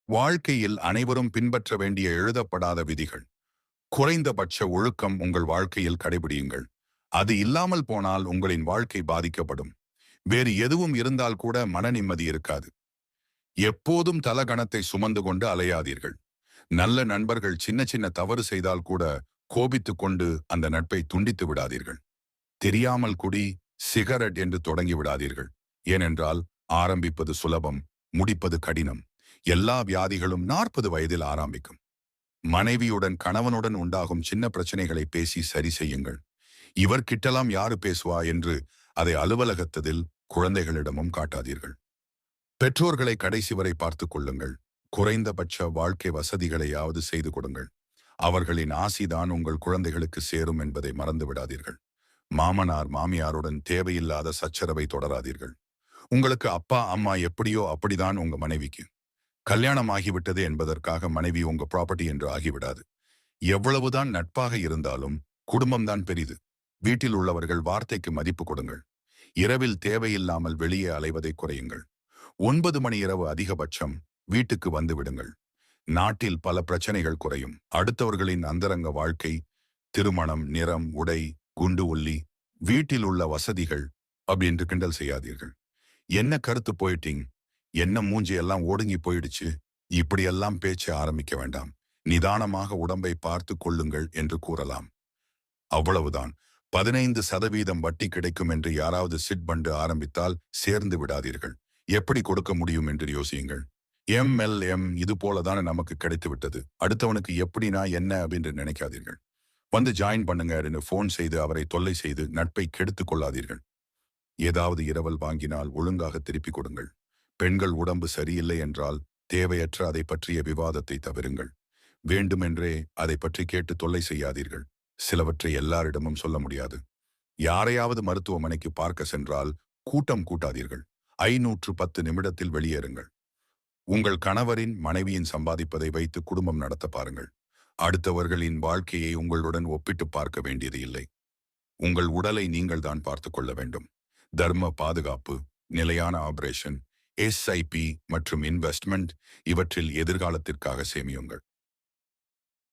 வாழ்க்கையில் அனைவரும் பின்பற்ற வேண்டிய எழுதப்படாத விதிகள். குறைந்தபட்ச ஒழுக்கம் உங்கள் வாழ்க்கையில் கடைபிடியுங்கள். அது இல்லாமல் போனால் உங்களின் வாழ்க்கை பாதிக்கப்படும். வேறு எதுவும் இருந்தால் கூட மன நிம்மதி இருக்காது. எப்போதும் தலகணத்தை சுமந்து கொண்டு அலையாதீர்கள். நல்ல நண்பர்கள் சின்ன சின்ன தவறு செய்தால் கூட கோபித்துக் கொண்டு அந்த நட்பை துண்டித்து விடாதீர்கள். தெரியாமல் குடி, சிகரெட் என்று தொடங்கி விடாதீர்கள். ஏனென்றால் ஆரம்பிப்பது சுலபம், முடிப்பது கடினம். எல்லா வியாதிகளும் 40 வயதில் ஆரம்பிக்கும். மனைவியுடன் கணவனுடன் உண்டாகும் சின்ன பிரச்சனைகளை பேசி சரி செய்யுங்கள். இவர் கிட்டலாம் யாரு பேசுவா என்று அதை அலுவலகத்ததில் குழந்தைகளிடமும் காட்டாதீர்கள். பெற்றோர்களை கடைசி வரை பார்த்துக் கொள்ளுங்கள். குறைந்தபட்ச வாழ்க்கை வசதிகளையாவது செய்து கொடுங்கள். அவர்களின் ஆசிதான் உங்கள் குழந்தைகளுக்கு சேரும் என்பதை மறந்து விடாதீர்கள். மாமனார் மாமியாருடன் தேவையில்லாத சச்சரவை தொடராதீர்கள். உங்களுக்கு அப்பா அம்மா எப்படியோ அப்படிதான் உங்க மனைவிக்கு. கல்யாணம் ஆகிவிட்டது என்பதற்காக மனைவி உங்க ப்ராப்பர்ட்டி என்று ஆகிவிடாது. எவ்வளவுதான் நட்பாக இருந்தாலும் குடும்பம்தான் பெரிது. வீட்டில் உள்ளவர்கள் வார்த்தைக்கு மதிப்பு கொடுங்கள். இரவில் தேவையில்லாமல் வெளியே அலைவதை குறையுங்கள். 9 மணி இரவு அதிகபட்சம் வீட்டுக்கு வந்து விடுங்கள். நாட்டில் பல பிரச்சனைகள் குறையும். அடுத்தவர்களின் அந்தரங்க வாழ்க்கை, திருமணம், நிறம், உடை, குண்டு ஒல்லி, வீட்டில் உள்ள வசதிகள் அப்படின்னு கிண்டல் செய்யாதீர்கள். என்ன கருத்து போயிட்டீங்க, என்ன மூஞ்சி எல்லாம் ஒடுங்கி போயிடுச்சு, இப்படியெல்லாம் பேச்ச ஆரம்பிக்க வேண்டாம். நிதானமாக உடம்பை பார்த்து கொள்ளுங்கள் என்று கூறலாம். அவ்வளவுதான். 15% வட்டி கிடைக்கும் என்று யாராவது சிட் பண்டு ஆரம்பித்தால் சேர்ந்து விடாதீர்கள். எப்படி கொடுக்க முடியும் என்று யோசியுங்கள். MLM இது போலதானே நமக்கு கிடைத்து விட்டது. அடுத்தவனுக்கு எப்படினா என்ன அப்படின்னு நினைக்காதீர்கள். வந்து ஜாயின் பண்ணுங்க போன் செய்து அவரை தொல்லை செய்து நட்பை கெடுத்துக் கொள்ளாதீர்கள். ஏதாவது இரவல் வாங்கினால் ஒழுங்காக திருப்பி கொடுங்கள். பெண்கள் உடம்பு சரியில்லை என்றால் தேவையற்ற அதை பற்றிய விவாதத்தை தவிருங்கள். வேண்டுமென்றே அதை பற்றி கேட்டு தொல்லை செய்யாதீர்கள். சிலவற்றை எல்லாரிடமும் சொல்ல முடியாது. யாரையாவது மருத்துவமனைக்கு பார்க்க சென்றால் கூட்டம் கூட்டாதீர்கள். 510 நிமிடத்தில் வெளியேறுங்கள். உங்கள் கணவரின் மனைவியின் சம்பாதிப்பதை வைத்து குடும்பம் நடத்த பாருங்கள். அடுத்தவர்களின் வாழ்க்கையை உங்களுடன் ஒப்பிட்டு பார்க்க வேண்டியது இல்லை. உங்கள் உடலை நீங்கள் தான் பார்த்து கொள்ள வேண்டும். தர்ம பாதுகாப்பு, நிலையான ஆபரேஷன், SIP மற்றும் இன்வெஸ்ட்மெண்ட் இவற்றில் எதிர்காலத்திற்காக சேமியுங்கள்.